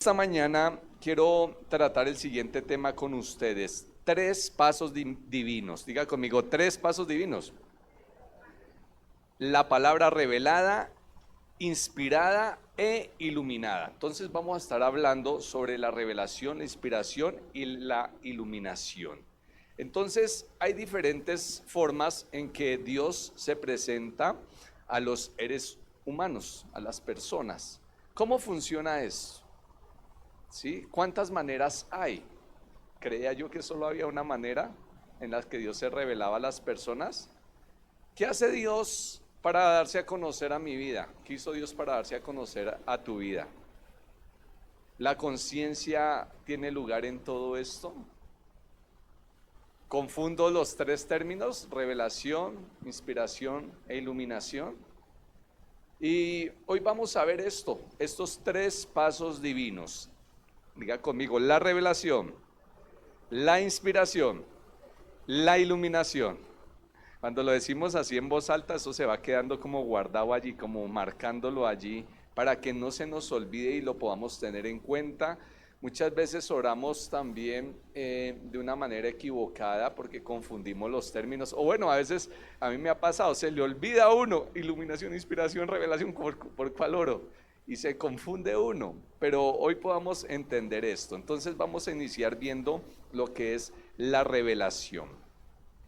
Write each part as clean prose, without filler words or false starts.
Esta mañana quiero tratar el siguiente tema con ustedes. Tres pasos divinos. Diga conmigo, tres pasos divinos. La palabra revelada, inspirada e iluminada. Entonces vamos a estar hablando sobre la revelación, la inspiración y la iluminación. Entonces hay diferentes formas en que Dios se presenta a los seres humanos, a las personas. ¿Cómo funciona eso? ¿Sí? ¿Cuántas maneras hay? Creía yo que solo había una manera en la que Dios se revelaba a las personas. ¿Qué hace Dios para darse a conocer a mi vida? ¿Qué hizo Dios para darse a conocer a tu vida? ¿La conciencia tiene lugar en todo esto? Confundo los tres términos: revelación, inspiración e iluminación. Y hoy vamos a ver estos tres pasos divinos. Diga conmigo, la revelación, la inspiración, la iluminación. Cuando lo decimos así en voz alta, eso se va quedando como guardado allí, como marcándolo allí, para que no se nos olvide y lo podamos tener en cuenta. Muchas veces oramos también de una manera equivocada porque confundimos los términos. O bueno, a veces a mí me ha pasado, se le olvida a uno iluminación, inspiración, revelación, ¿por cuál oro? Y se confunde uno, pero hoy podamos entender esto. Entonces vamos a iniciar viendo lo que es la revelación.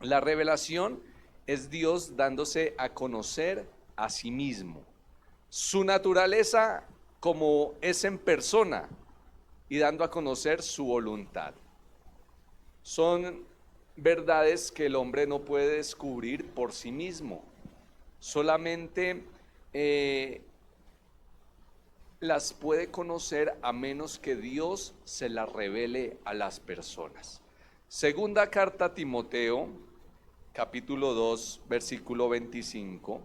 La revelación es Dios dándose a conocer a sí mismo, su naturaleza como es en persona y dando a conocer su voluntad. Son verdades que el hombre no puede descubrir por sí mismo, solamente las puede conocer a menos que Dios se las revele a las personas. Segunda carta a Timoteo, capítulo 2, versículo 25.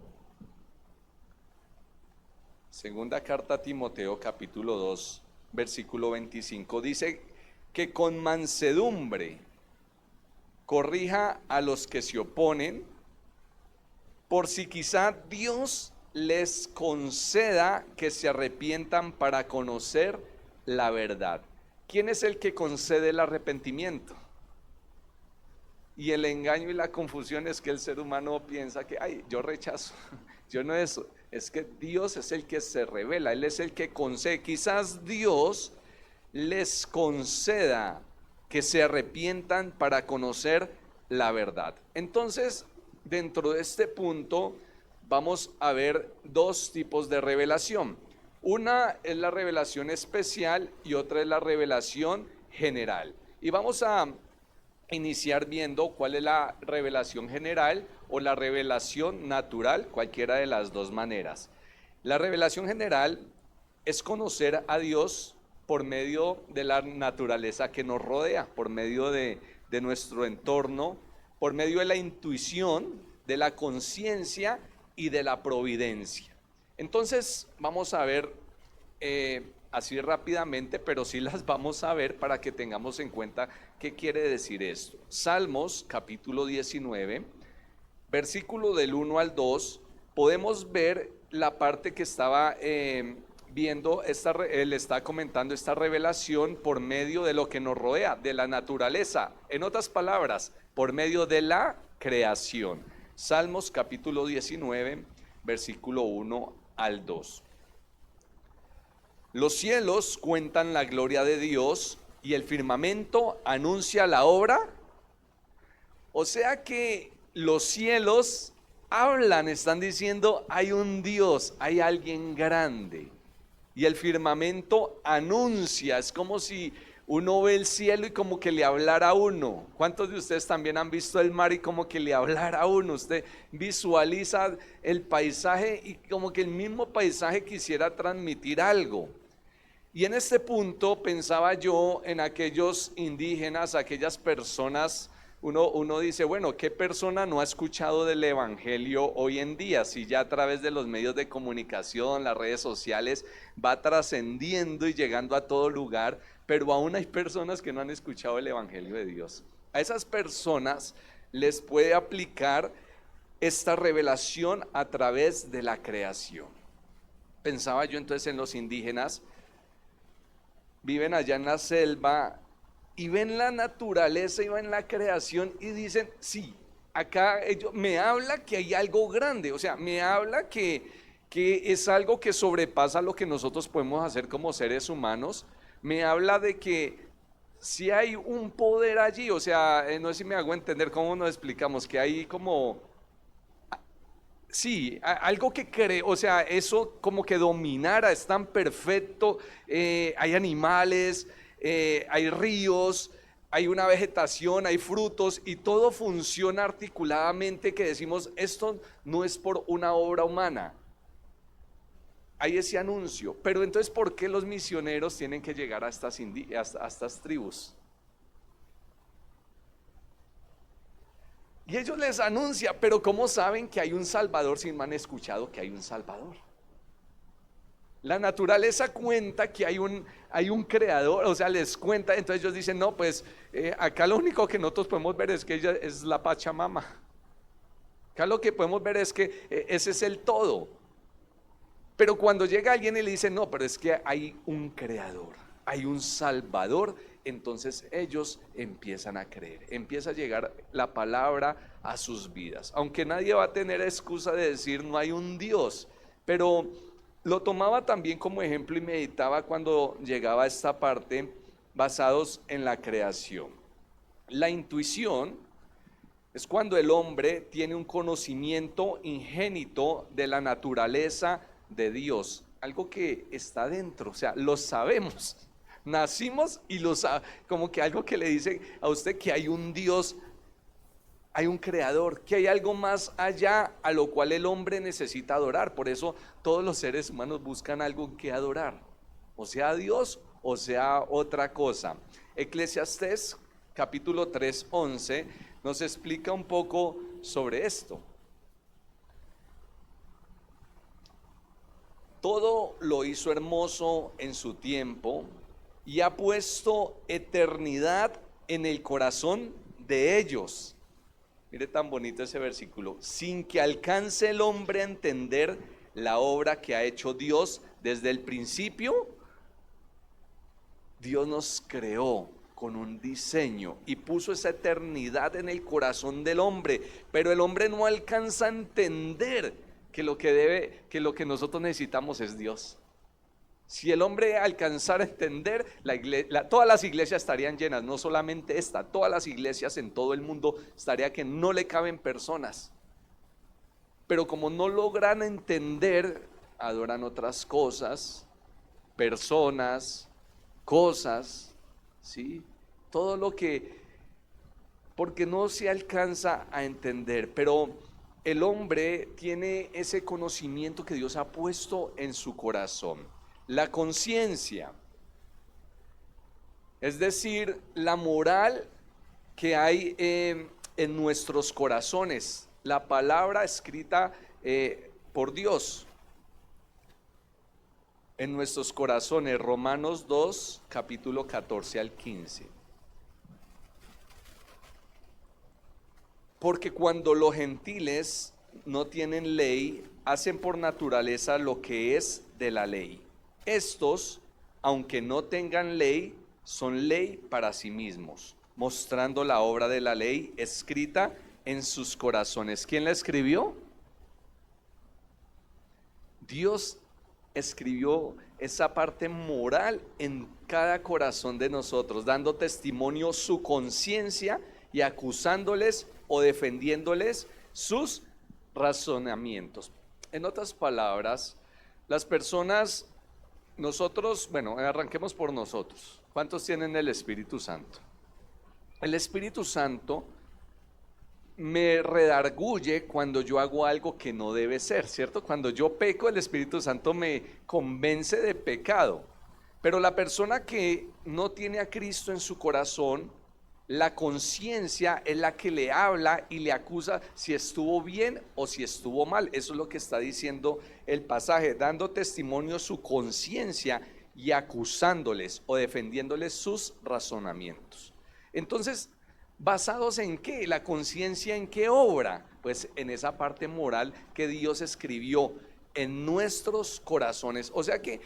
Segunda carta a Timoteo, capítulo 2, versículo 25. Dice que con mansedumbre corrija a los que se oponen, por si quizá Dios les conceda que se arrepientan para conocer la verdad. ¿Quién es el que concede el arrepentimiento? Y el engaño y la confusión es que el ser humano piensa que, ay, yo rechazo, yo no eso. Es que Dios es el que se revela, Él es el que concede. Quizás Dios les conceda que se arrepientan para conocer la verdad. Entonces, dentro de este punto, vamos a ver dos tipos de revelación. Una es la revelación especial y otra es la revelación general. Y vamos a iniciar viendo cuál es la revelación general o la revelación natural, cualquiera de las dos maneras. La revelación general es conocer a Dios por medio de la naturaleza que nos rodea, por medio de nuestro entorno, por medio de la intuición, de la conciencia y de la providencia. Entonces vamos a ver así rápidamente, pero sí las vamos a ver para que tengamos en cuenta qué quiere decir esto. Salmos capítulo 19, versículo del 1 al 2, podemos ver la parte que estaba viendo, él está comentando esta revelación por medio de lo que nos rodea, de la naturaleza. En otras palabras, por medio de la creación. Salmos capítulo 19, versículo 1 al 2. Los cielos cuentan la gloria de Dios y el firmamento anuncia la obra. O sea que los cielos hablan, están diciendo, hay un Dios, hay alguien grande. Y el firmamento anuncia, es como si uno ve el cielo y como que le hablara a uno. ¿Cuántos de ustedes también han visto el mar y como que le hablara a uno? Usted visualiza el paisaje y como que el mismo paisaje quisiera transmitir algo. Y en este punto pensaba yo en aquellos indígenas, aquellas personas. Uno dice, bueno, ¿qué persona no ha escuchado del evangelio hoy en día? Si ya a través de los medios de comunicación, las redes sociales, va trascendiendo y llegando a todo lugar, pero aún hay personas que no han escuchado el evangelio de Dios. A esas personas les puede aplicar esta revelación a través de la creación. Pensaba yo entonces en los indígenas. viven allá en la selva y ven la naturaleza y ven la creación y dicen, sí, acá me habla que hay algo grande, o sea, me habla que es algo que sobrepasa lo que nosotros podemos hacer como seres humanos, me habla de que si hay un poder allí, o sea, no sé si me hago entender cómo nos explicamos, que hay como, sí, algo que cree, o sea, eso como que dominara, es tan perfecto, hay animales, hay ríos, hay una vegetación, hay frutos y todo funciona articuladamente que decimos, esto no es por una obra humana. Hay ese anuncio, pero entonces ¿por qué los misioneros tienen que llegar a a estas tribus? Y ellos les anuncian, pero ¿cómo saben que hay un Salvador si no han escuchado que hay un Salvador? La naturaleza cuenta que hay un creador, o sea, les cuenta, entonces ellos dicen, no, pues acá lo único que nosotros podemos ver es que ella es la Pachamama. Acá lo que podemos ver es que ese es el todo. Pero cuando llega alguien y le dice, no, pero es que hay un creador, hay un salvador, entonces ellos empiezan a creer, empieza a llegar la palabra a sus vidas. Aunque nadie va a tener excusa de decir no hay un Dios, pero lo tomaba también como ejemplo y meditaba cuando llegaba a esta parte basados en la creación. La intuición es cuando el hombre tiene un conocimiento ingénito de la naturaleza de Dios, algo que está dentro, o sea, lo sabemos, nacimos y lo sabemos, como que algo que le dice a usted que hay un Dios, hay un creador, que hay algo más allá a lo cual el hombre necesita adorar. Por eso todos los seres humanos buscan algo que adorar, o sea Dios o sea otra cosa. Eclesiastés capítulo 3:11 nos explica un poco sobre esto. Todo lo hizo hermoso en su tiempo y ha puesto eternidad en el corazón de ellos. Mire tan bonito ese versículo. Sin que alcance el hombre a entender la obra que ha hecho Dios desde el principio, Dios nos creó con un diseño y puso esa eternidad en el corazón del hombre, pero el hombre no alcanza a entender que lo que nosotros necesitamos es Dios. Si el hombre alcanzara a entender, todas las iglesias estarían llenas, no solamente esta, todas las iglesias en todo el mundo estaría que no le caben personas. Pero como no logran entender, adoran otras cosas, personas, cosas, ¿sí? Todo lo que, porque no se alcanza a entender, pero el hombre tiene ese conocimiento que Dios ha puesto en su corazón. La conciencia, es decir, la moral que hay en nuestros corazones, la palabra escrita por Dios en nuestros corazones, Romanos 2, capítulo 14 al 15. Porque cuando los gentiles no tienen ley, hacen por naturaleza lo que es de la ley. Estos, aunque no tengan ley, son ley para sí mismos, mostrando la obra de la ley escrita en sus corazones. ¿Quién la escribió? Dios escribió esa parte moral en cada corazón de nosotros, dando testimonio su conciencia y acusándoles o defendiéndoles sus razonamientos. En otras palabras, las personas, nosotros, bueno, arranquemos por nosotros. ¿Cuántos tienen el Espíritu Santo? El Espíritu Santo me redarguye cuando yo hago algo que no debe ser, ¿cierto? Cuando yo peco, el Espíritu Santo me convence de pecado. Pero la persona que no tiene a Cristo en su corazón, la conciencia es la que le habla y le acusa si estuvo bien o si estuvo mal. Eso es lo que está diciendo el pasaje, dando testimonio su conciencia y acusándoles o defendiéndoles sus razonamientos. Entonces, ¿basados en qué? ¿La conciencia en qué obra? Pues en esa parte moral que Dios escribió en nuestros corazones. O sea que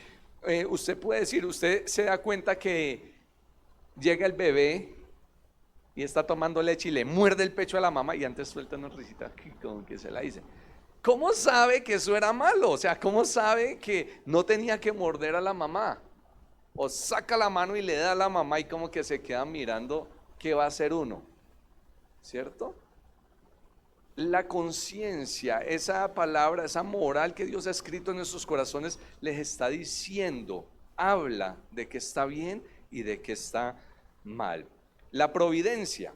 Usted puede decir, usted se da cuenta que llega el bebé y está tomando leche y le muerde el pecho a la mamá y antes suelta una risita como que se la dice. ¿Cómo sabe que eso era malo? O sea, ¿cómo sabe que no tenía que morder a la mamá? O saca la mano y le da a la mamá y como que se queda mirando qué va a hacer uno, ¿cierto? La conciencia, esa palabra, esa moral que Dios ha escrito en nuestros corazones, les está diciendo, habla de que está bien y de que está mal. La providencia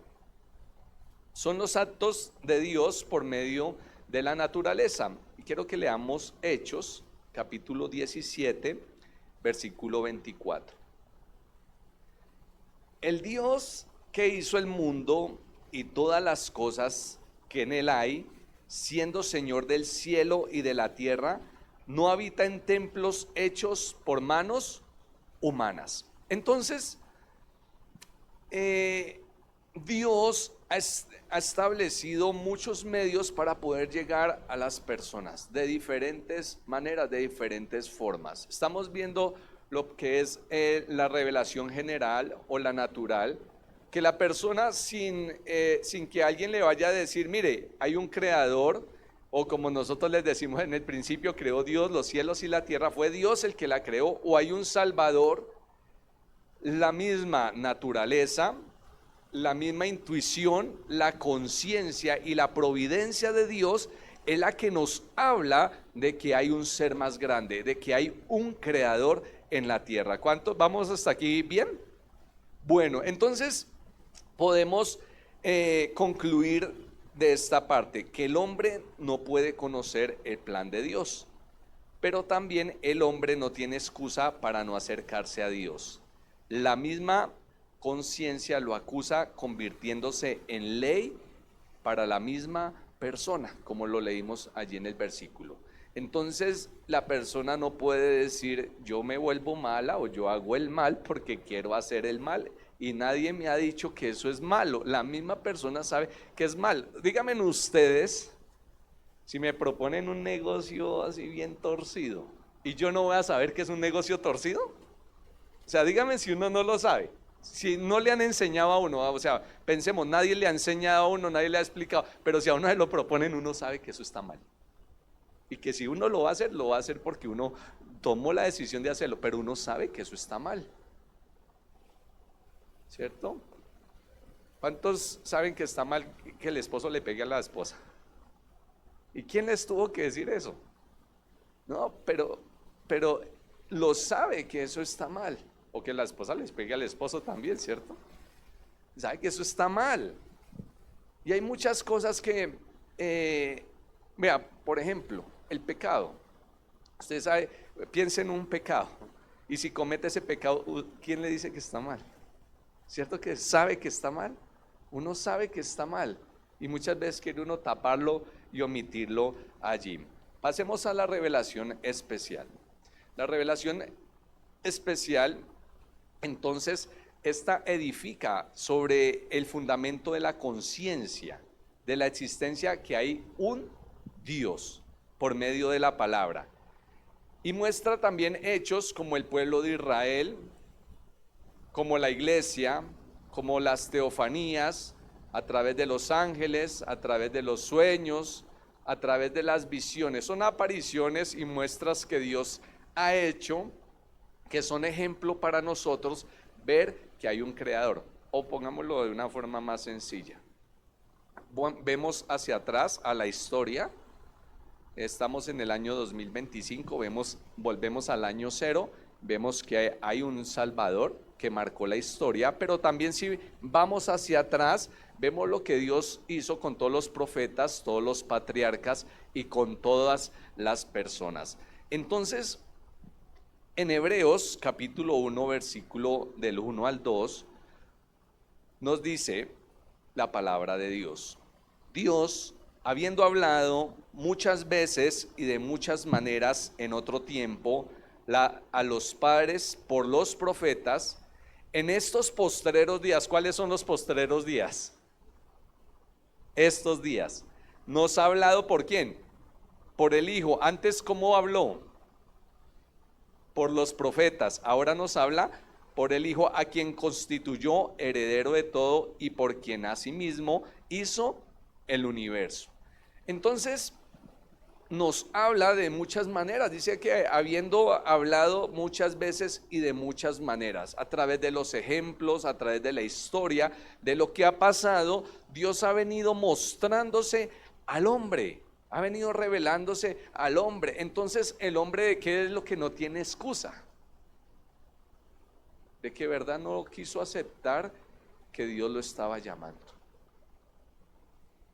son los actos de Dios por medio de la naturaleza. Y quiero que leamos Hechos, capítulo 17, versículo 24. El Dios que hizo el mundo y todas las cosas que en él hay, siendo Señor del cielo y de la tierra, no habita en templos hechos por manos humanas. Entonces, Dios ha establecido muchos medios para poder llegar a las personas de diferentes maneras, de diferentes formas. Estamos viendo lo que es la revelación general o la natural, que la persona sin que alguien le vaya a decir, mire, hay un creador, o como nosotros les decimos en el principio, creó Dios los cielos y la tierra, fue Dios el que la creó, o hay un Salvador, la misma naturaleza, la misma intuición, la conciencia y la providencia de Dios es la que nos habla de que hay un ser más grande, de que hay un creador en la tierra. ¿Cuántos vamos hasta aquí bien? Bueno, entonces podemos concluir de esta parte que el hombre no puede conocer el plan de Dios, pero también el hombre no tiene excusa para no acercarse a Dios. La misma conciencia lo acusa convirtiéndose en ley para la misma persona, como lo leímos allí en el versículo. Entonces la persona no puede decir yo me vuelvo mala o yo hago el mal porque quiero hacer el mal y nadie me ha dicho que eso es malo. La misma persona sabe que es mal. Díganme ustedes si me proponen un negocio así bien torcido y yo no voy a saber que es un negocio torcido. O sea, dígame si uno no lo sabe, si no le han enseñado a uno, o sea, pensemos, nadie le ha enseñado a uno, nadie le ha explicado, pero si a uno se lo proponen, uno sabe que eso está mal. Y que si uno lo va a hacer porque uno tomó la decisión de hacerlo, pero uno sabe que eso está mal. ¿Cierto? ¿Cuántos saben que está mal que el esposo le pegue a la esposa? ¿Y quién les tuvo que decir eso? No, pero lo sabe que eso está mal. O que la esposa les pegue al esposo también, ¿cierto? Sabe que eso está mal. Y hay muchas cosas que, vea, por ejemplo, el pecado. Usted sabe, piensa en un pecado. Y si comete ese pecado, ¿quién le dice que está mal? ¿Cierto que sabe que está mal? Uno sabe que está mal. Y muchas veces quiere uno taparlo y omitirlo allí. Pasemos a la revelación especial. La revelación especial, entonces, esta edifica sobre el fundamento de la conciencia, de la existencia que hay un Dios por medio de la palabra. Y muestra también hechos como el pueblo de Israel, como la iglesia, como las teofanías, a través de los ángeles, a través de los sueños, a través de las visiones. Son apariciones y muestras que Dios ha hecho, que son ejemplo para nosotros ver que hay un creador. O pongámoslo de una forma más sencilla. Vemos hacia atrás a la historia. Estamos en el año 2025, volvemos al año cero, vemos que hay un Salvador que marcó la historia, pero también si vamos hacia atrás, vemos lo que Dios hizo con todos los profetas, todos los patriarcas y con todas las personas. Entonces, en Hebreos capítulo 1, versículo del 1 al 2, nos dice la palabra de Dios. Dios, habiendo hablado muchas veces y de muchas maneras en otro tiempo a los padres por los profetas, en estos postreros días, ¿cuáles son los postreros días? Estos días. ¿Nos ha hablado por quién? Por el Hijo. Antes, ¿cómo habló? por los profetas. Ahora nos habla por el Hijo, a quien constituyó heredero de todo y por quien asimismo hizo el universo. Entonces nos habla de muchas maneras. Dice que habiendo hablado muchas veces y de muchas maneras, a través de los ejemplos, a través de la historia, de lo que ha pasado, Dios ha venido mostrándose al hombre, ha venido revelándose al hombre. Entonces, el hombre, ¿de qué es lo que no tiene excusa? De que verdad no quiso aceptar que Dios lo estaba llamando,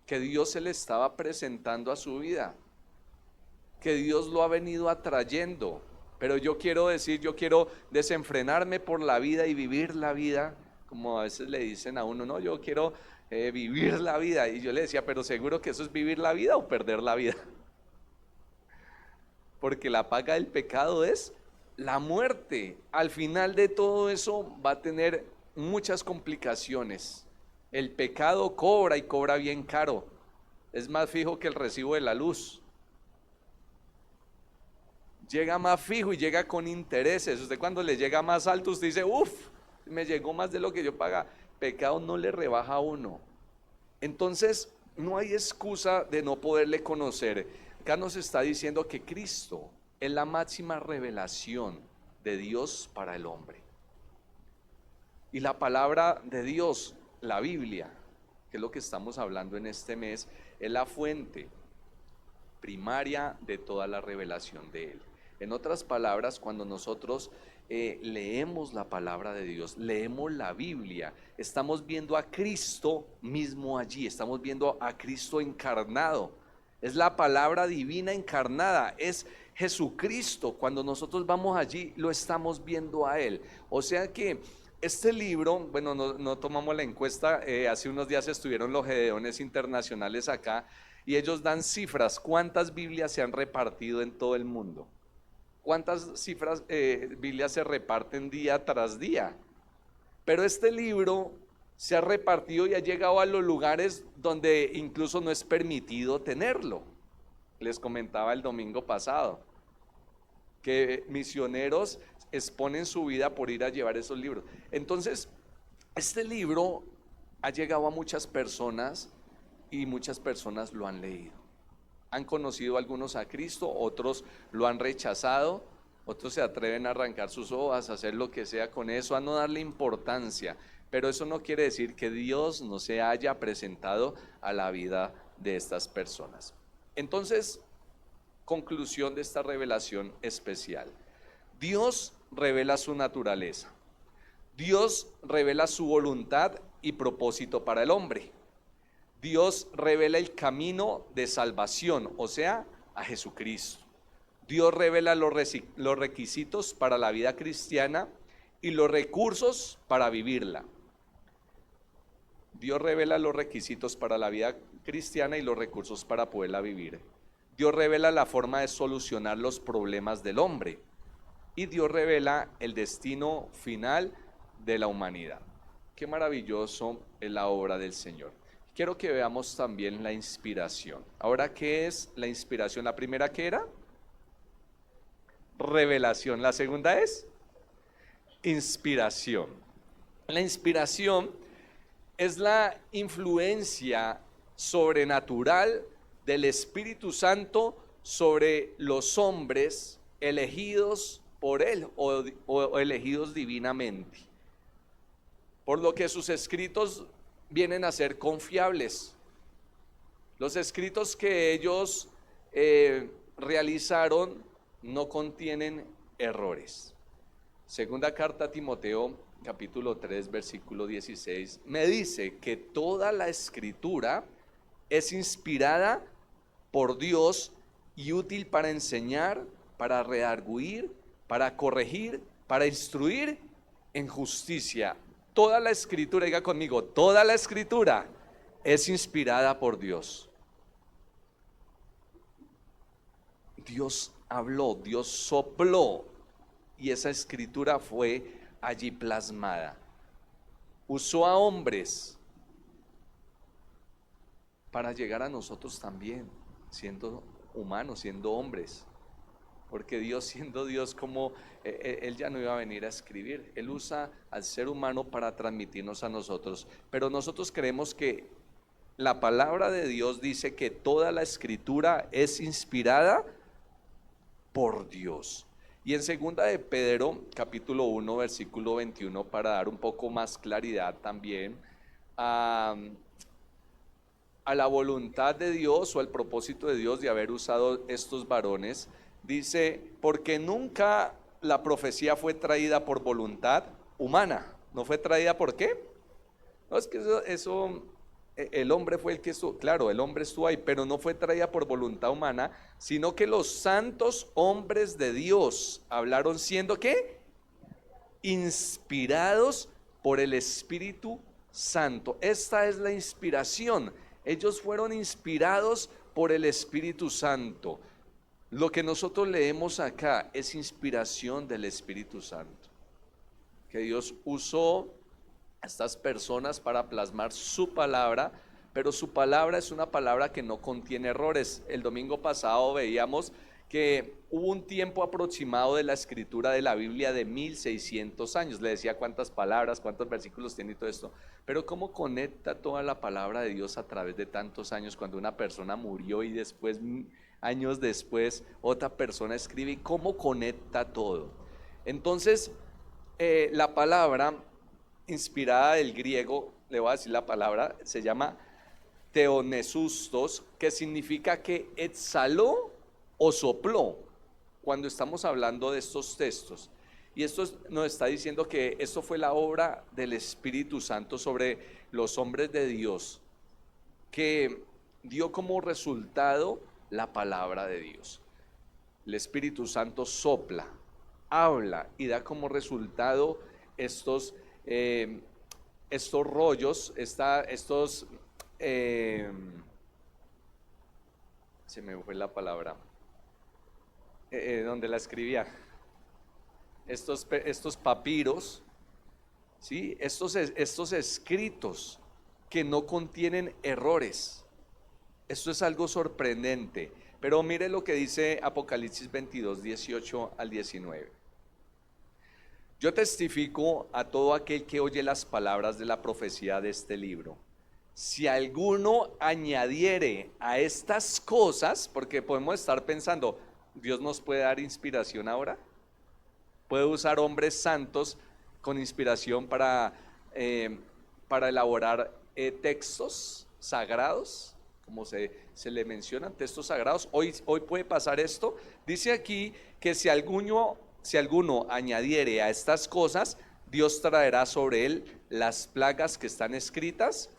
que Dios se le estaba presentando a su vida, que Dios lo ha venido atrayendo. Pero yo quiero decir, yo quiero desenfrenarme por la vida y vivir la vida, como a veces le dicen a uno, no, yo quiero vivir la vida. Y yo le decía, pero seguro que eso es vivir la vida o perder la vida, porque la paga del pecado es la muerte. Al final de todo eso va a tener muchas complicaciones. El pecado cobra y cobra bien caro. Es más fijo que el recibo de la luz. Llega más fijo y llega con intereses. Usted cuando le llega más alto, usted dice, uff, me llegó más de lo que yo paga. Pecado no le rebaja a uno. Entonces, no hay excusa de no poderle conocer. Acá nos está diciendo que Cristo es la máxima revelación de Dios para el hombre. Y la palabra de Dios, la Biblia, que es lo que estamos hablando en este mes, es la fuente primaria de toda la revelación de Él. En otras palabras, cuando nosotros leemos la palabra de Dios, leemos la Biblia, estamos viendo a Cristo mismo allí, estamos viendo a Cristo encarnado. Es la palabra divina encarnada, es Jesucristo. Cuando nosotros vamos allí, lo estamos viendo a Él. O sea que este libro, bueno, no tomamos la encuesta, hace unos días estuvieron los Gedeones internacionales acá y ellos dan cifras, cuántas Biblias se han repartido en todo el mundo. ¿Cuántas cifras Biblias se reparten día tras día? Pero este libro se ha repartido y ha llegado a los lugares donde incluso no es permitido tenerlo. Les comentaba el domingo pasado que misioneros exponen su vida por ir a llevar esos libros. Entonces, este libro ha llegado a muchas personas y muchas personas lo han leído. Han conocido algunos a Cristo, otros lo han rechazado, otros se atreven a arrancar sus hojas, a hacer lo que sea con eso, a no darle importancia. Pero eso no quiere decir que Dios no se haya presentado a la vida de estas personas. Entonces, conclusión de esta revelación especial. Dios revela su naturaleza. Dios revela su voluntad y propósito para el hombre. Dios revela el camino de salvación, o sea, a Jesucristo. Dios revela los requisitos para la vida cristiana y los recursos para vivirla. Dios revela los requisitos para la vida cristiana y los recursos para poderla vivir. Dios revela la forma de solucionar los problemas del hombre. Y Dios revela el destino final de la humanidad. Qué maravilloso es la obra del Señor. Quiero que veamos también la inspiración. Ahora, ¿qué es la inspiración? La primera, ¿qué era? Revelación. La segunda es inspiración. La inspiración es la influencia sobrenatural del Espíritu Santo sobre los hombres elegidos por Él o elegidos divinamente. Por lo que sus escritos vienen a ser confiables. Los escritos que ellos realizaron no contienen errores. Segunda carta a Timoteo, capítulo 3, versículo 16, me dice que toda la escritura es inspirada por Dios y útil para enseñar, para redarguir, para corregir, para instruir en justicia. Toda la escritura, diga conmigo, toda la escritura es inspirada por Dios. Dios habló, Dios sopló y esa escritura fue allí plasmada. Usó a hombres para llegar a nosotros también, siendo humanos, siendo hombres. porque Dios, siendo Dios, como Él ya no iba a venir a escribir. Él usa al ser humano para transmitirnos a nosotros, pero nosotros creemos que la palabra de Dios dice que toda la escritura es inspirada por Dios. Y en segunda de Pedro, capítulo 1, versículo 21, para dar un poco más claridad también a, a la voluntad de Dios o al propósito de Dios de haber usado estos varones, dice: porque nunca la profecía fue traída por voluntad humana. ¿No fue traída por qué? No, es que el hombre fue el que estuvo, claro, el hombre estuvo ahí, pero no fue traída por voluntad humana, sino que los santos hombres de Dios hablaron siendo ¿qué? Inspirados por el Espíritu Santo. Esta es la inspiración. Ellos fueron inspirados por el Espíritu Santo. Lo que nosotros leemos acá es inspiración del Espíritu Santo, que Dios usó a estas personas para plasmar su palabra, pero su palabra es una palabra que no contiene errores. El domingo pasado veíamos que hubo un tiempo aproximado de la escritura de la Biblia de 1600 años. Le decía cuántas palabras, cuántos versículos tiene y todo esto, pero cómo conecta toda la palabra de Dios a través de tantos años, cuando una persona murió y después, años después, otra persona escribe, y cómo conecta todo. Entonces, la palabra inspirada del griego, le voy a decir la palabra, se llama teonesustos, que significa que exhaló o sopló, cuando estamos hablando de estos textos. Y esto nos está diciendo que esto fue la obra del Espíritu Santo sobre los hombres de Dios, que dio como resultado la palabra de Dios. El Espíritu Santo sopla, habla y da como resultado estos rollos, se me fue la palabra, donde la escribía, estos papiros, ¿sí? Estos escritos que no contienen errores. Esto es algo sorprendente, pero mire lo que dice Apocalipsis 22, 18 al 19. Yo testifico a todo aquel que oye las palabras de la profecía de este libro. Si alguno añadiere a estas cosas, porque podemos estar pensando, ¿Dios nos puede dar inspiración ahora? ¿Puede usar hombres santos con inspiración para elaborar textos sagrados? Como se le mencionan, textos sagrados. Hoy puede pasar esto. Dice aquí que si alguno añadiere a estas cosas, Dios traerá sobre él las plagas que están escritas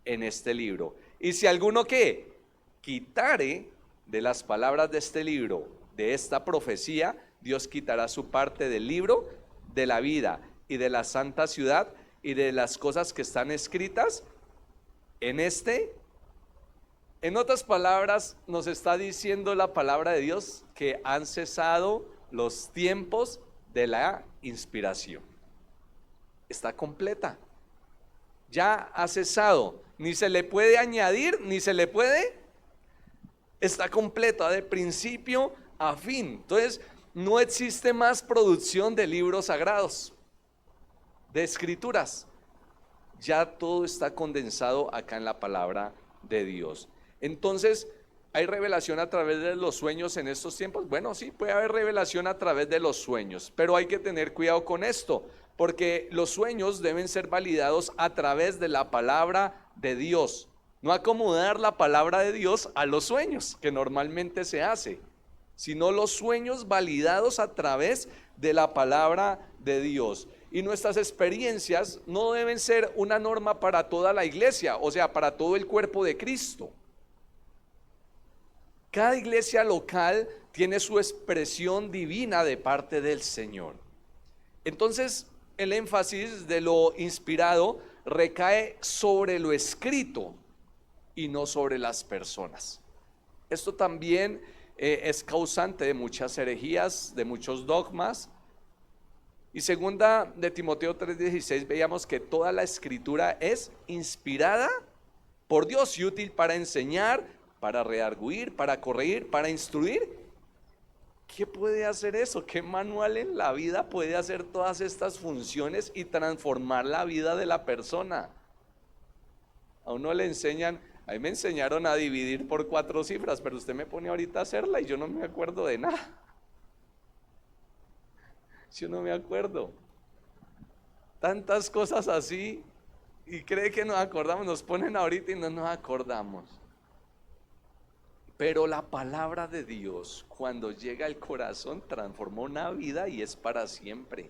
en este libro. Y si alguno ¿qué? Quitare de las palabras de este libro, de esta profecía, Dios quitará su parte del libro de la vida y de la santa ciudad y de las cosas que están escritas en este. En otras palabras, nos está diciendo la palabra de Dios que han cesado los tiempos de la inspiración. Está completa. Ya ha cesado. Ni se le puede añadir, ni se le puede. Está completa de principio a fin. Entonces, no existe más producción de libros sagrados, de escrituras. Ya todo está condensado acá en la palabra de Dios. Entonces, ¿hay revelación a través de los sueños en estos tiempos? Bueno, sí, puede haber revelación a través de los sueños, pero hay que tener cuidado con esto, porque los sueños deben ser validados a través de la palabra de Dios. No acomodar la palabra de Dios a los sueños, que normalmente se hace, sino los sueños validados a través de la palabra de Dios. Y nuestras experiencias no deben ser una norma para toda la iglesia, o sea, para todo el cuerpo de Cristo. Cada iglesia local tiene su expresión divina de parte del Señor. Entonces, el énfasis de lo inspirado recae sobre lo escrito y no sobre las personas. Esto también es causante de muchas herejías, de muchos dogmas. Y segunda de Timoteo 3:16 veíamos que toda la escritura es inspirada por Dios y útil para enseñar, para redarguir, para corregir, para instruir ¿Qué puede hacer eso? ¿Qué manual en la vida puede hacer todas estas funciones y transformar la vida de la persona? A uno le enseñan, a mí me enseñaron a dividir por 4 cifras, pero usted me pone ahorita a hacerla y yo no me acuerdo de nada. Yo no me acuerdo. Tantas cosas así y cree que nos acordamos, nos ponen ahorita y no nos acordamos. Pero la palabra de Dios, cuando llega al corazón, transforma una vida y es para siempre.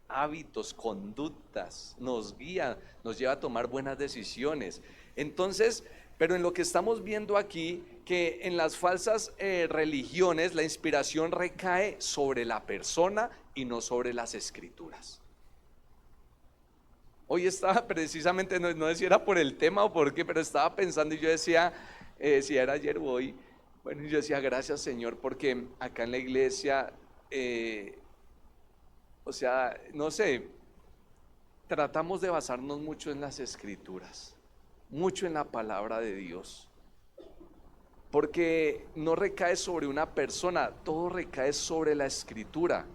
Hábitos, conductas, nos guía, nos lleva a tomar buenas decisiones. Entonces, pero en lo que estamos viendo aquí, que en las falsas religiones la inspiración recae sobre la persona y no sobre las escrituras. Hoy estaba precisamente, no sé si era por el tema o por qué, pero estaba pensando y yo decía, si era ayer o hoy, bueno, yo decía gracias Señor porque acá en la iglesia, o sea, no sé, tratamos de basarnos mucho en las escrituras, mucho en la palabra de Dios, porque no recae sobre una persona, todo recae sobre la escritura.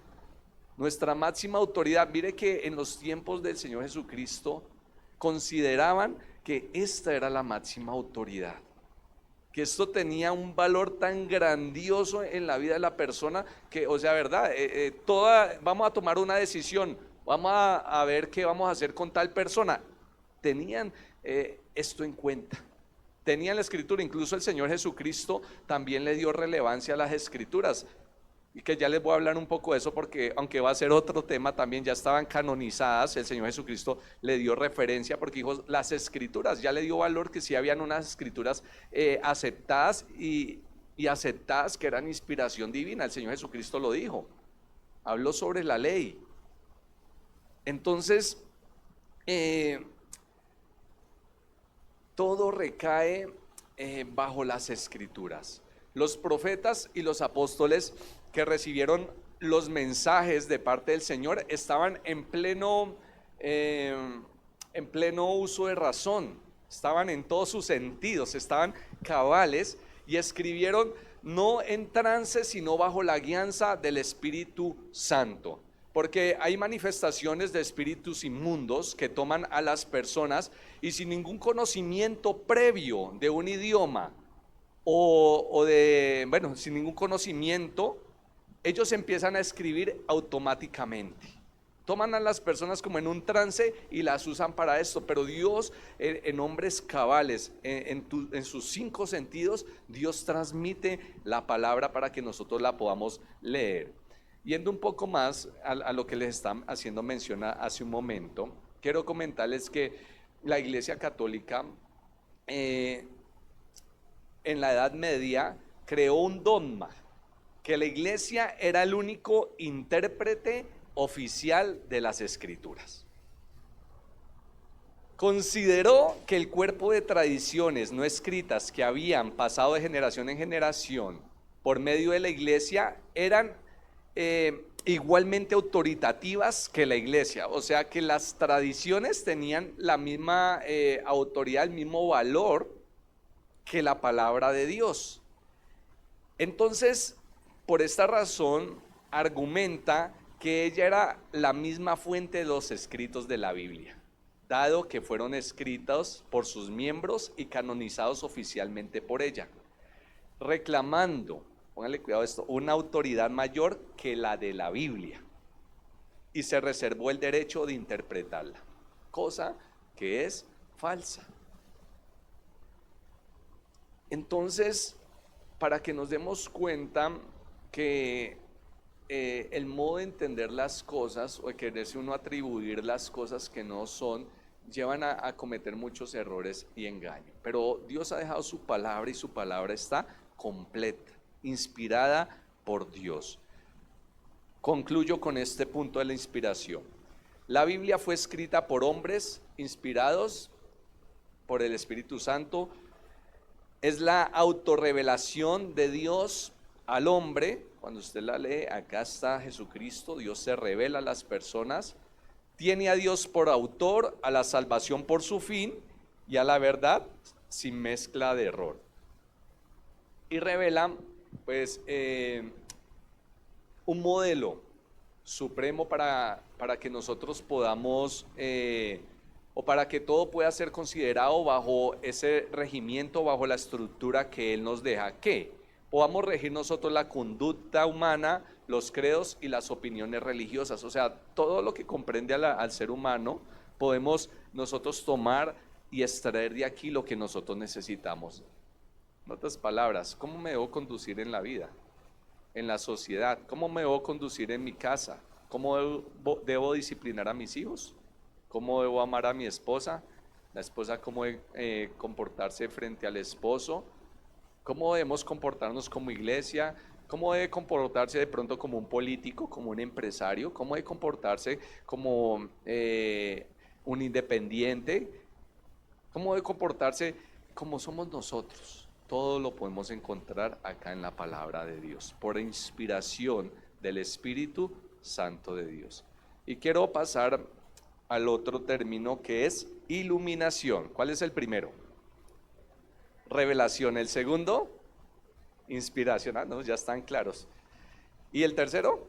Nuestra máxima autoridad, mire que en los tiempos del Señor Jesucristo consideraban que esta era la máxima autoridad, que esto tenía un valor tan grandioso en la vida de la persona que, o sea, verdad, vamos a tomar una decisión, vamos a ver qué vamos a hacer con tal persona. Tenían esto en cuenta. Tenían la escritura, incluso el Señor Jesucristo también le dio relevancia a las escrituras. Y que ya les voy a hablar un poco de eso porque aunque va a ser otro tema, también ya estaban canonizadas. El Señor Jesucristo le dio referencia porque dijo las escrituras, ya le dio valor que sí habían unas escrituras aceptadas y aceptadas que eran inspiración divina. El Señor Jesucristo lo dijo, habló sobre la ley. Entonces, todo recae bajo las escrituras. Los profetas y los apóstoles que recibieron los mensajes de parte del Señor estaban en pleno uso de razón, estaban en todos sus sentidos, estaban cabales y escribieron no en trance sino bajo la guianza del Espíritu Santo. Porque hay manifestaciones de espíritus inmundos que toman a las personas y sin ningún conocimiento previo de un idioma sin ningún conocimiento, ellos empiezan a escribir automáticamente. Toman a las personas como en un trance y las usan para esto, pero Dios en hombres cabales, en sus 5 sentidos, Dios transmite la palabra para que nosotros la podamos leer. Yendo un poco más a lo que les están haciendo mención hace un momento, quiero comentarles que la Iglesia Católica en la Edad Media creó un dogma, que la Iglesia era el único intérprete oficial de las Escrituras. Consideró que el cuerpo de tradiciones no escritas que habían pasado de generación en generación por medio de la Iglesia eran igualmente autoritativas que la Iglesia, o sea que las tradiciones tenían la misma autoridad, el mismo valor que la palabra de Dios. Entonces, por esta razón, argumenta que ella era la misma fuente de los escritos de la Biblia, dado que fueron escritos por sus miembros y canonizados oficialmente por ella, reclamando, póngale cuidado a esto, una autoridad mayor que la de la Biblia, y se reservó el derecho de interpretarla, cosa que es falsa. Entonces, para que nos demos cuenta que el modo de entender las cosas o de quererse uno atribuir las cosas que no son, llevan a cometer muchos errores y engaños. Pero Dios ha dejado su palabra y su palabra está completa, inspirada por Dios. Concluyo con este punto de la inspiración. La Biblia fue escrita por hombres inspirados por el Espíritu Santo. Es la autorrevelación de Dios al hombre. Cuando usted la lee, acá está Jesucristo, Dios se revela a las personas, tiene a Dios por autor, a la salvación por su fin y a la verdad sin mezcla de error. Y revela pues un modelo supremo para que nosotros podamos, o para que todo pueda ser considerado bajo ese regimiento, bajo la estructura que Él nos deja, que podamos regir nosotros la conducta humana, los credos y las opiniones religiosas. O sea, todo lo que comprende al ser humano, podemos nosotros tomar y extraer de aquí lo que nosotros necesitamos. En otras palabras, ¿cómo me debo conducir en la vida, en la sociedad? ¿Cómo me debo conducir en mi casa? ¿Cómo debo disciplinar a mis hijos? ¿Cómo debo amar a mi esposa? La esposa, ¿cómo debe comportarse frente al esposo? ¿Cómo debemos comportarnos como iglesia? ¿Cómo debe comportarse de pronto como un político, como un empresario? ¿Cómo debe comportarse como un independiente? ¿Cómo debe comportarse como somos nosotros? Todo lo podemos encontrar acá en la palabra de Dios, por inspiración del Espíritu Santo de Dios. Y quiero pasar al otro término, que es iluminación. ¿Cuál es el primero? Revelación. El segundo, inspiración. No, ya están claros. ¿Y el tercero?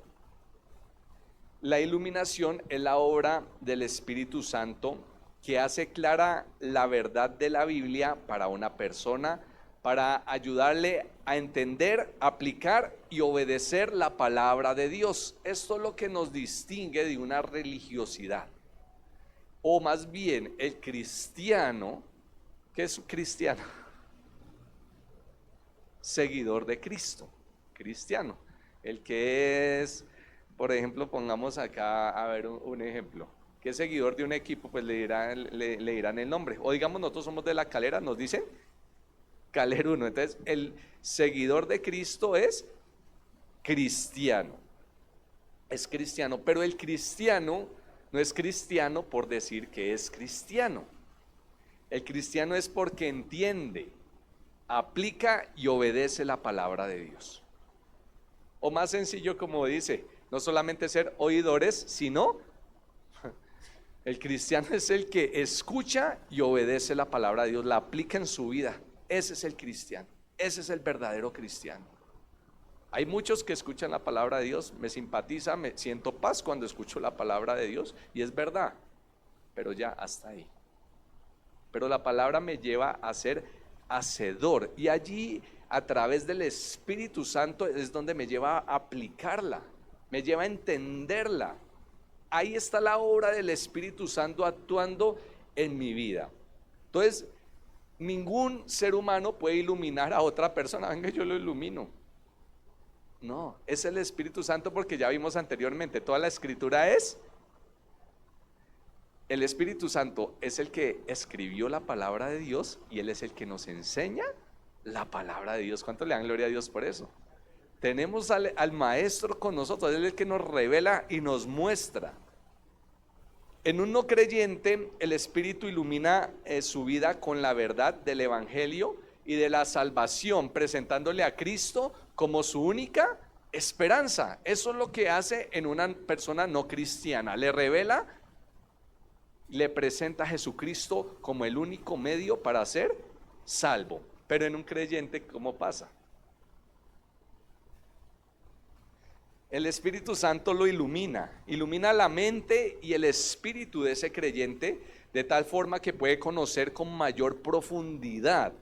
La iluminación es la obra del Espíritu Santo que hace clara la verdad de la Biblia para una persona, para ayudarle a entender, aplicar y obedecer la palabra de Dios. Esto es lo que nos distingue de una religiosidad. O más bien, el cristiano, ¿qué es un cristiano? Seguidor de Cristo, cristiano. El que es, por ejemplo, pongamos acá, a ver un ejemplo, que es seguidor de un equipo, pues le dirán el nombre. O digamos, nosotros somos de La Calera, nos dicen Caler 1. Entonces, el seguidor de Cristo es cristiano. Es cristiano, pero el cristiano no es cristiano por decir que es cristiano. El cristiano es porque entiende, aplica y obedece la palabra de Dios. O más sencillo, como dice, no solamente ser oidores, sino el cristiano es el que escucha y obedece la palabra de Dios, la aplica en su vida. Ese es el cristiano, ese es el verdadero cristiano. Hay muchos que escuchan la palabra de Dios, me simpatiza, me siento paz cuando escucho la palabra de Dios, y es verdad, pero ya hasta ahí. Pero la palabra me lleva a ser hacedor, y allí a través del Espíritu Santo es donde me lleva a aplicarla, me lleva a entenderla. Ahí está la obra del Espíritu Santo actuando en mi vida. Entonces, ningún ser humano puede iluminar a otra persona. Venga, yo lo ilumino. No, es el Espíritu Santo, porque ya vimos anteriormente, toda la escritura es el Espíritu Santo, es el que escribió la palabra de Dios y Él es el que nos enseña la palabra de Dios. ¿Cuánto le dan gloria a Dios por eso? Tenemos al Maestro con nosotros, Él es el que nos revela y nos muestra. En un no creyente, el Espíritu ilumina su vida con la verdad del Evangelio y de la salvación, presentándole a Cristo como su única esperanza. Eso es lo que hace en una persona no cristiana. Le revela, le presenta a Jesucristo como el único medio para ser salvo. Pero en un creyente, ¿cómo pasa? El Espíritu Santo lo ilumina la mente y el espíritu de ese creyente, de tal forma que puede conocer con mayor profundidad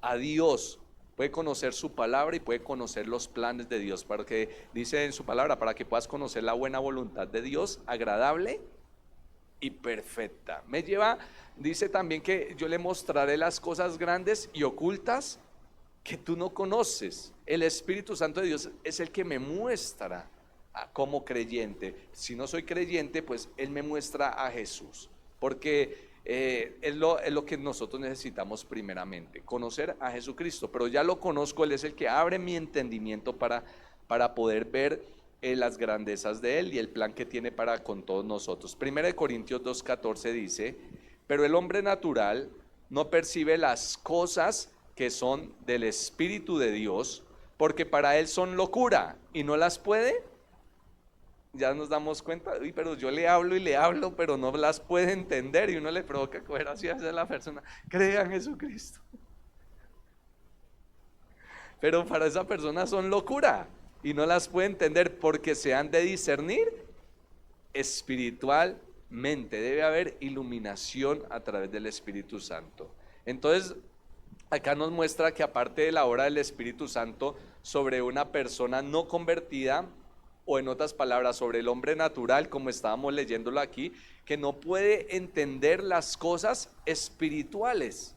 a Dios, puede conocer su palabra y puede conocer los planes de Dios, porque dice en su palabra, para que puedas conocer la buena voluntad de Dios, agradable y perfecta. Me lleva, dice también que yo le mostraré las cosas grandes y ocultas que tú no conoces. El Espíritu Santo de Dios es el que me muestra como creyente. Si no soy creyente, pues Él me muestra a Jesús, porque es lo que nosotros necesitamos primeramente, conocer a Jesucristo. Pero ya lo conozco, Él es el que abre mi entendimiento para poder ver las grandezas de Él y el plan que tiene para con todos nosotros. 1 Corintios 2:14 dice: pero el hombre natural no percibe las cosas que son del Espíritu de Dios, porque para él son locura y no las puede. Ya nos damos cuenta, pero yo le hablo y le hablo, pero no las puede entender, y uno le provoca coger así a la persona: crea en Jesucristo. Pero para esa persona son locura. y no las puede entender porque se han de discernir espiritualmente. Debe haber iluminación a través del Espíritu Santo. Entonces, acá nos muestra que aparte de la obra del Espíritu Santo sobre una persona no convertida, o en otras palabras, sobre el hombre natural, como estábamos leyéndolo aquí, que no puede entender las cosas espirituales.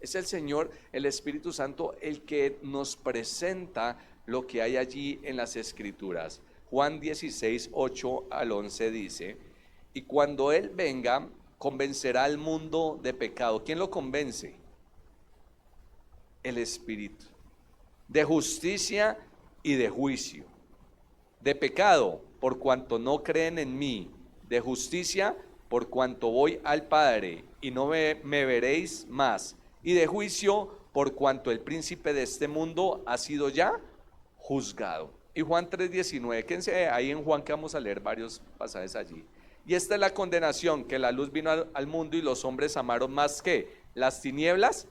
Es el Señor, el Espíritu Santo, el que nos presenta lo que hay allí en las Escrituras. Juan 16, 8 al 11 dice: y cuando Él venga, convencerá al mundo de pecado. ¿Quién lo convence? El Espíritu. De justicia y de juicio. De pecado, por cuanto no creen en mí. De justicia, por cuanto voy al Padre y no me veréis más. Y de juicio, por cuanto el príncipe de este mundo ha sido ya juzgado. Y Juan 3:19, quédense ahí en Juan, que vamos a leer varios pasajes allí. Y esta es la condenación, que la luz vino al mundo y los hombres amaron más que las tinieblas,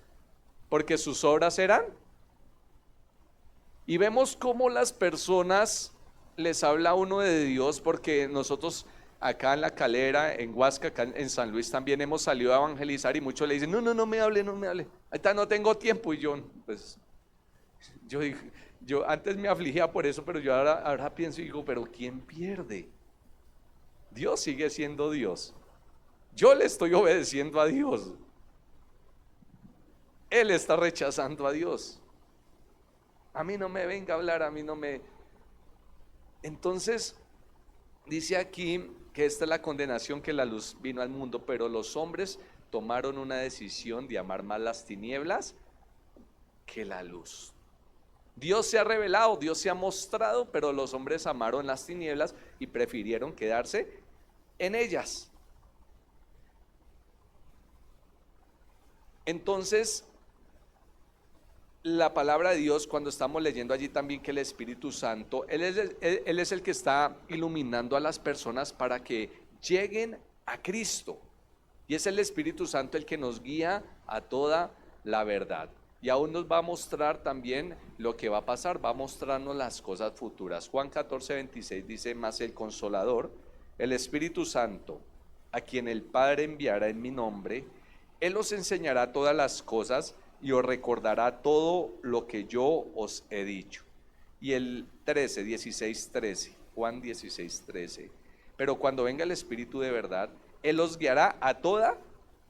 porque sus obras eran. Y vemos cómo las personas les habla uno de Dios, porque nosotros acá en La Calera, en Huasca, acá en San Luis también hemos salido a evangelizar y muchos le dicen: no me hable, ahorita no tengo tiempo. Y yo, pues, yo antes me afligía por eso, pero yo ahora pienso y digo: pero ¿quién pierde? Dios sigue siendo Dios. Yo le estoy obedeciendo a Dios. Él está rechazando a Dios. A mí no me venga a hablar, a mí no me... Entonces, dice aquí que esta es la condenación, que la luz vino al mundo, pero los hombres tomaron una decisión de amar más las tinieblas que la luz. Dios se ha revelado, Dios se ha mostrado, pero los hombres amaron las tinieblas y prefirieron quedarse en ellas. Entonces, la palabra de Dios, cuando estamos leyendo allí también que el Espíritu Santo, Él es el que está iluminando a las personas para que lleguen a Cristo. Y es el Espíritu Santo el que nos guía a toda la verdad. Y aún nos va a mostrar también lo que va a pasar, va a mostrarnos las cosas futuras. Juan 14:26 dice: mas el Consolador, el Espíritu Santo, a quien el Padre enviará en mi nombre, Él os enseñará todas las cosas y os recordará todo lo que yo os he dicho. Y el 16:13, Juan 16:13: pero cuando venga el Espíritu de verdad, Él os guiará a toda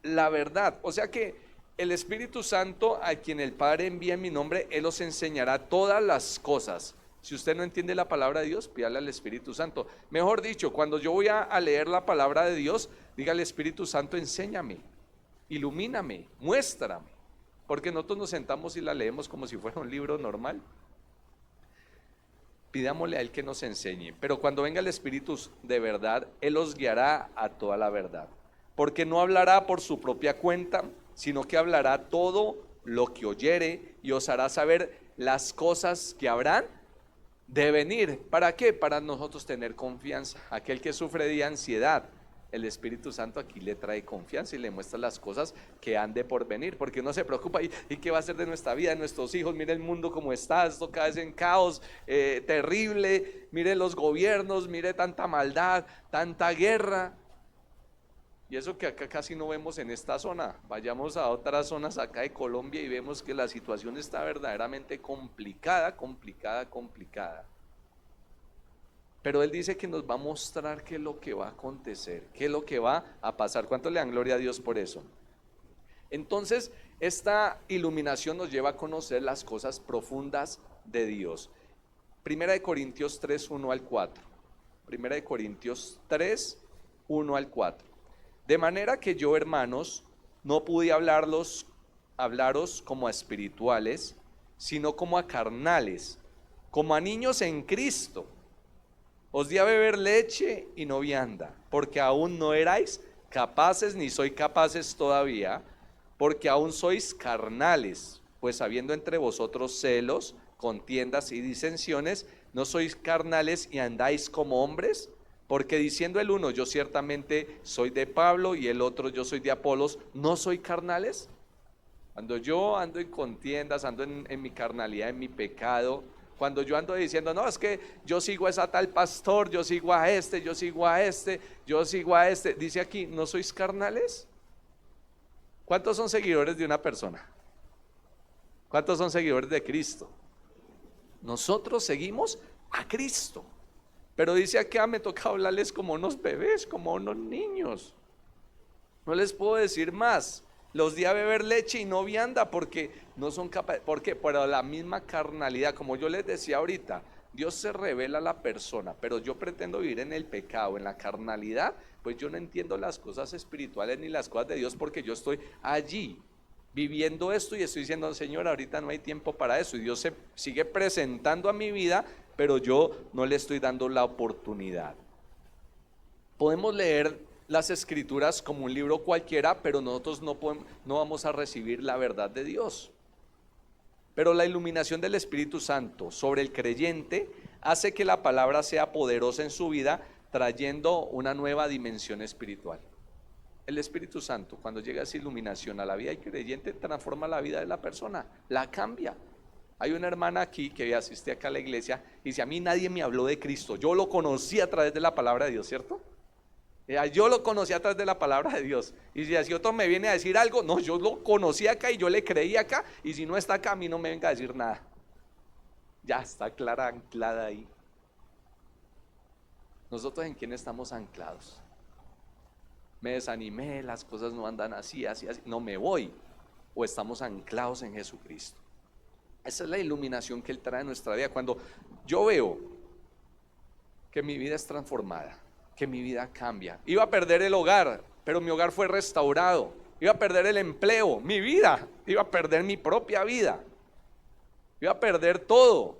la verdad. O sea que el Espíritu Santo, a quien el Padre envía en mi nombre, Él os enseñará todas las cosas. Si usted no entiende la palabra de Dios, pídale al Espíritu Santo. Mejor dicho, cuando yo voy a leer la palabra de Dios, diga al Espíritu Santo: enséñame, ilumíname, muéstrame. Porque nosotros nos sentamos y la leemos como si fuera un libro normal. Pidámosle a Él que nos enseñe. Pero cuando venga el Espíritu de verdad, Él os guiará a toda la verdad. Porque no hablará por su propia cuenta, sino que hablará todo lo que oyere y os hará saber las cosas que habrán de venir. ¿Para qué? Para nosotros tener confianza. Aquel que sufre de ansiedad, el Espíritu Santo aquí le trae confianza y le muestra las cosas que han de por venir, porque uno se preocupa: ¿y qué va a ser de nuestra vida, de nuestros hijos? Mire el mundo como está, esto cada vez en caos terrible, mire los gobiernos, mire tanta maldad, tanta guerra. Y eso que acá casi no vemos en esta zona. Vayamos a otras zonas acá de Colombia y vemos que la situación está verdaderamente complicada. Pero Él dice que nos va a mostrar qué es lo que va a acontecer, qué es lo que va a pasar. ¿Cuánto le dan gloria a Dios por eso? Entonces, esta iluminación nos lleva a conocer las cosas profundas de Dios. Primera de Corintios 3, 1 al 4. Primera de Corintios 3, 1 al 4. De manera que yo, hermanos, no pude hablaros como a espirituales, sino como a carnales, como a niños en Cristo. Os di a beber leche y no vianda, porque aún no erais capaces, ni sois capaces todavía, porque aún sois carnales, pues habiendo entre vosotros celos, contiendas y disensiones, ¿no sois carnales y andáis como hombres? Porque diciendo el uno: yo ciertamente soy de Pablo, y el otro: yo soy de Apolos, ¿no soy carnales? Cuando yo ando en contiendas, ando en mi carnalidad, en mi pecado, Cuando yo ando diciendo, no, es que yo sigo a esa tal pastor, yo sigo a este, yo sigo a este, yo sigo a este. Dice aquí, ¿no sois carnales? ¿Cuántos son seguidores de una persona? ¿Cuántos son seguidores de Cristo? Nosotros seguimos a Cristo. Pero dice aquí, me toca hablarles como unos bebés, como unos niños. No les puedo decir más. Los di a beber leche y no vianda porque no son capaces. ¿Por qué? Por la misma carnalidad. Como yo les decía ahorita, Dios se revela a la persona, pero yo pretendo vivir en el pecado, en la carnalidad, pues yo no entiendo las cosas espirituales ni las cosas de Dios, porque yo estoy allí viviendo esto y estoy diciendo, Señor, ahorita no hay tiempo para eso, y Dios se sigue presentando a mi vida, pero yo no le estoy dando la oportunidad. Podemos leer las escrituras como un libro cualquiera, pero nosotros no vamos a recibir la verdad de Dios. Pero la iluminación del Espíritu Santo sobre el creyente hace que la palabra sea poderosa en su vida, trayendo una nueva dimensión espiritual. El Espíritu Santo, cuando llega esa iluminación a la vida del creyente, transforma la vida de la persona, la cambia. Hay una hermana aquí que asiste acá a la iglesia y dice, a mí nadie me habló de Cristo, yo lo conocí a través de la palabra de Dios, ¿cierto? Yo lo conocí a través de la palabra de Dios. Y si otro me viene a decir algo, no, yo lo conocí acá y yo le creí acá, y si no está acá, a mí no me venga a decir nada. Ya está clara, anclada ahí. Nosotros, ¿en quién estamos anclados? Me desanimé, las cosas no andan así, no me voy. O estamos anclados en Jesucristo. Esa es la iluminación que Él trae a nuestra vida. Cuando yo veo que mi vida es transformada, que mi vida cambia. Iba a perder el hogar, pero mi hogar fue restaurado. Iba a perder el empleo, mi vida. Iba a perder mi propia vida. Iba a perder todo.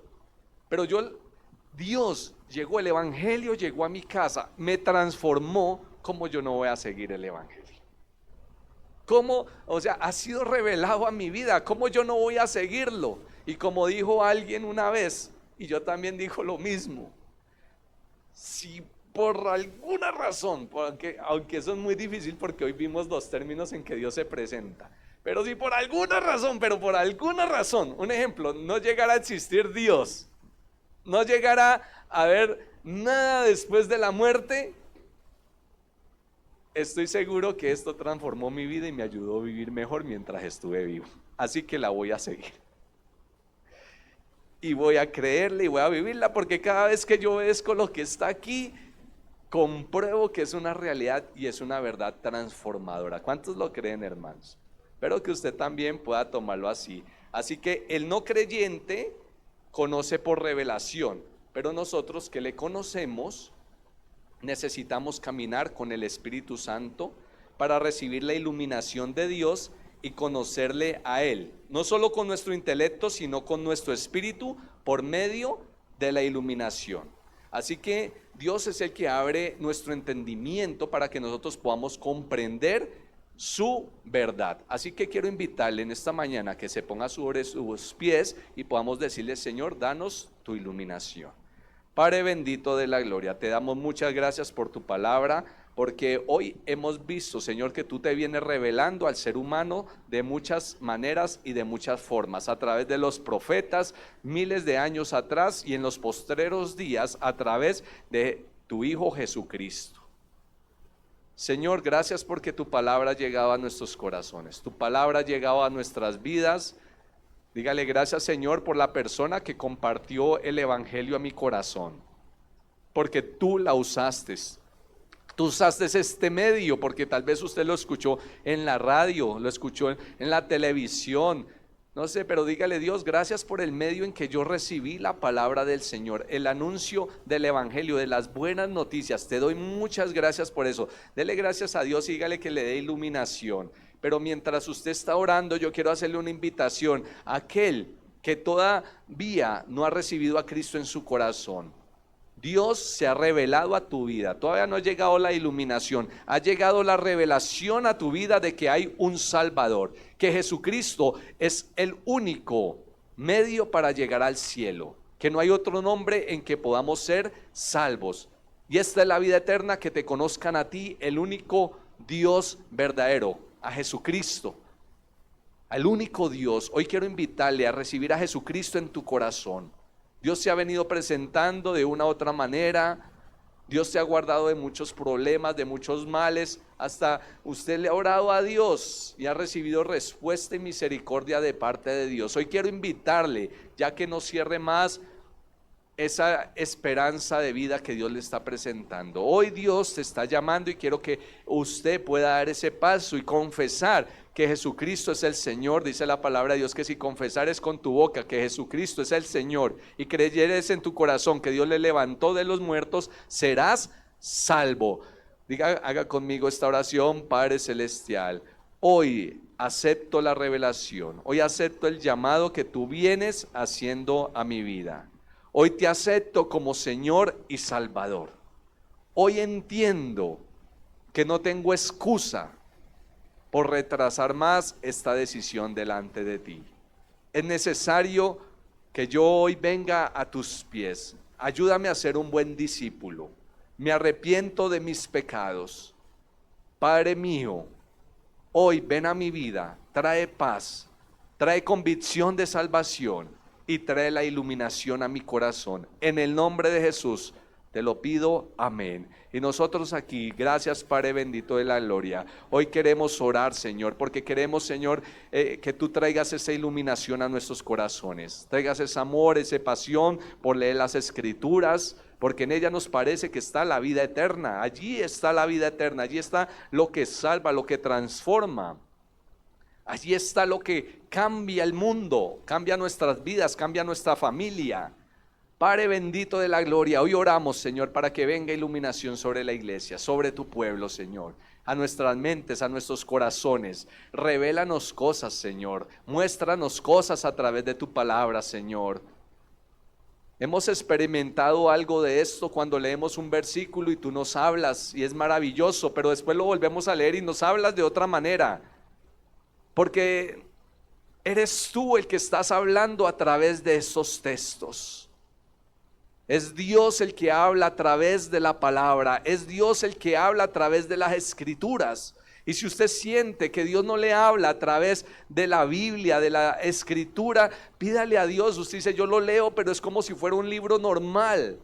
Pero Dios llegó, el evangelio llegó a mi casa, me transformó. ¿Cómo yo no voy a seguir el evangelio? ¿Cómo? O sea, ha sido revelado a mi vida. ¿Cómo yo no voy a seguirlo? Y como dijo alguien una vez, y yo también digo lo mismo, si por alguna razón, aunque eso es muy difícil porque hoy vimos dos términos en que Dios se presenta, pero si por alguna razón, un ejemplo, no llegara a existir Dios, no llegara a haber nada después de la muerte, estoy seguro que esto transformó mi vida y me ayudó a vivir mejor mientras estuve vivo. Así que la voy a seguir. Y voy a creerle y voy a vivirla, porque cada vez que yo obedezco lo que está aquí, compruebo que es una realidad y es una verdad transformadora. ¿Cuántos lo creen, hermanos? Espero que usted también pueda tomarlo así. Así que el no creyente conoce por revelación, pero nosotros que le conocemos necesitamos caminar con el Espíritu Santo para recibir la iluminación de Dios y conocerle a Él, no solo con nuestro intelecto, sino con nuestro espíritu por medio de la iluminación. Así que Dios es el que abre nuestro entendimiento para que nosotros podamos comprender su verdad. Así que quiero invitarle en esta mañana que se ponga sobre sus pies y podamos decirle, Señor, danos tu iluminación. Padre bendito de la gloria, te damos muchas gracias por tu palabra, porque hoy hemos visto, Señor, que tú te vienes revelando al ser humano de muchas maneras y de muchas formas, a través de los profetas miles de años atrás y en los postreros días a través de tu Hijo Jesucristo. Señor, gracias porque tu palabra ha llegado a nuestros corazones, tu palabra ha llegado a nuestras vidas. Dígale gracias, Señor, por la persona que compartió el evangelio a mi corazón, porque tú la usaste. Tú usaste este medio porque tal vez usted lo escuchó en la radio, lo escuchó en la televisión, no sé, pero dígale, Dios, gracias por el medio en que yo recibí la palabra del Señor, el anuncio del evangelio, de las buenas noticias. Te doy muchas gracias por eso. Dele gracias a Dios y dígale que le dé iluminación. Pero mientras usted está orando, yo quiero hacerle una invitación a aquel que todavía no ha recibido a Cristo en su corazón. Dios se ha revelado a tu vida. Todavía no ha llegado la iluminación, ha llegado la revelación a tu vida de que hay un Salvador, que Jesucristo es el único medio para llegar al cielo, que no hay otro nombre en que podamos ser salvos. Y esta es la vida eterna, que te conozcan a ti, el único Dios verdadero, a Jesucristo, al único Dios. Hoy quiero invitarle a recibir a Jesucristo en tu corazón. Dios se ha venido presentando de una u otra manera. Dios te ha guardado de muchos problemas, de muchos males. Hasta usted le ha orado a Dios y ha recibido respuesta y misericordia de parte de Dios. Hoy quiero invitarle, ya que no cierre más esa esperanza de vida que Dios le está presentando. Hoy Dios te está llamando y quiero que usted pueda dar ese paso y confesar que Jesucristo es el Señor. Dice la palabra de Dios que si confesares con tu boca que Jesucristo es el Señor y creyeres en tu corazón que Dios le levantó de los muertos, serás salvo. Diga, haga conmigo esta oración. Padre Celestial, hoy acepto la revelación, hoy acepto el llamado que tú vienes haciendo a mi vida. Hoy te acepto como Señor y Salvador. Hoy entiendo que no tengo excusa por retrasar más esta decisión delante de ti. Es necesario que yo hoy venga a tus pies. Ayúdame a ser un buen discípulo. Me arrepiento de mis pecados. Padre mío, hoy ven a mi vida, trae paz, trae convicción de salvación y trae la iluminación a mi corazón. En el nombre de Jesús te lo pido, amén. Y nosotros aquí, gracias Padre bendito de la gloria, hoy queremos orar, Señor, porque queremos, Señor, que tú traigas esa iluminación a nuestros corazones, traigas ese amor, esa pasión por leer las Escrituras, porque en ella nos parece que está la vida eterna. Allí está la vida eterna, allí está lo que salva, lo que transforma. Allí está lo que cambia el mundo, cambia nuestras vidas, cambia nuestra familia. Padre bendito de la gloria, hoy oramos, Señor, para que venga iluminación sobre la iglesia, sobre tu pueblo, Señor, a nuestras mentes, a nuestros corazones. Revélanos cosas, Señor, muéstranos cosas a través de tu palabra, Señor. Hemos experimentado algo de esto cuando leemos un versículo y tú nos hablas y es maravilloso, pero después lo volvemos a leer y nos hablas de otra manera. Porque eres tú el que estás hablando a través de esos textos. Es Dios el que habla a través de la palabra. Es Dios el que habla a través de las Escrituras. Y si usted siente que Dios no le habla a través de la Biblia, de la Escritura, pídale a Dios. Usted dice, yo lo leo, pero es como si fuera un libro normal.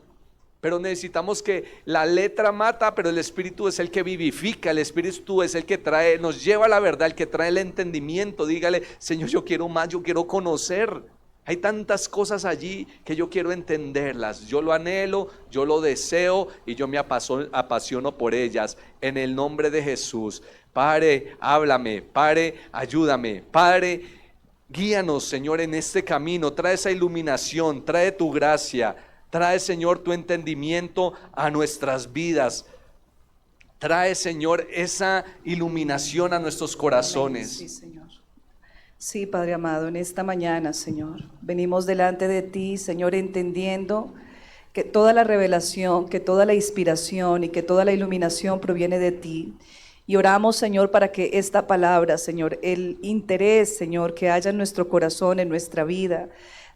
Pero necesitamos que la letra mata, pero el Espíritu es el que vivifica, el Espíritu es el que trae, nos lleva a la verdad, el que trae el entendimiento. Dígale, Señor, yo quiero más, yo quiero conocer. Hay tantas cosas allí que yo quiero entenderlas. Yo lo anhelo, yo lo deseo y yo me apasiono por ellas. En el nombre de Jesús. Padre, háblame. Padre, ayúdame. Padre, guíanos, Señor, en este camino. Trae esa iluminación, trae tu gracia. Trae, Señor, tu entendimiento a nuestras vidas. Trae, Señor, esa iluminación a nuestros corazones. Sí, Señor. Sí, Padre amado, en esta mañana, Señor, venimos delante de ti, Señor, entendiendo que toda la revelación, que toda la inspiración y que toda la iluminación proviene de ti. Y oramos, Señor, para que esta palabra, Señor, el interés, Señor, que haya en nuestro corazón, en nuestra vida,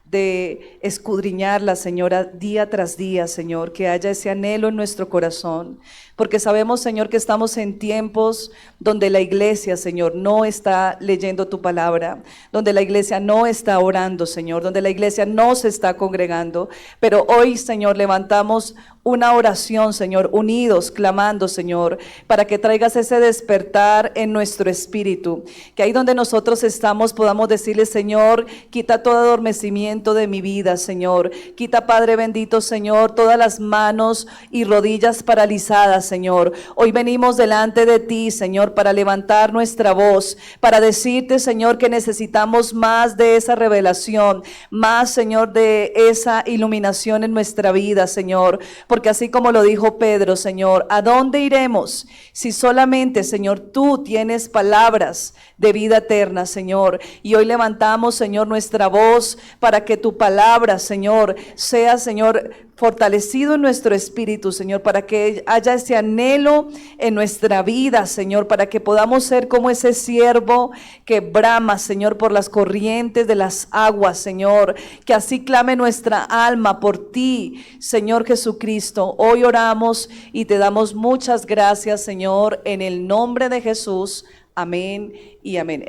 de escudriñarla, Señora, día tras día, Señor, que haya ese anhelo en nuestro corazón, porque sabemos, Señor, que estamos en tiempos donde la iglesia, Señor, no está leyendo tu palabra, donde la iglesia no está orando, Señor, donde la iglesia no se está congregando, pero hoy, Señor, levantamos una oración, Señor, unidos, clamando, Señor, para que traigas ese despertar en nuestro espíritu, que ahí donde nosotros estamos podamos decirle, Señor, quita todo adormecimiento de mi vida, Señor, quita, Padre bendito, Señor, todas las manos y rodillas paralizadas, Señor. Hoy venimos delante de ti, Señor, para levantar nuestra voz, para decirte, Señor, que necesitamos más de esa revelación, más, Señor, de esa iluminación en nuestra vida, Señor, porque así como lo dijo Pedro, Señor, ¿a dónde iremos si solamente, Señor, tú tienes palabras de vida eterna, Señor? Y hoy levantamos, Señor, nuestra voz para que tu palabra, Señor, sea, Señor, fortalecido en nuestro espíritu, Señor, para que haya ese anhelo en nuestra vida, Señor, para que podamos ser como ese siervo que brama, Señor, por las corrientes de las aguas, Señor, que así clame nuestra alma por ti, Señor Jesucristo. Hoy oramos y te damos muchas gracias, Señor, en el nombre de Jesús. Amén y amén.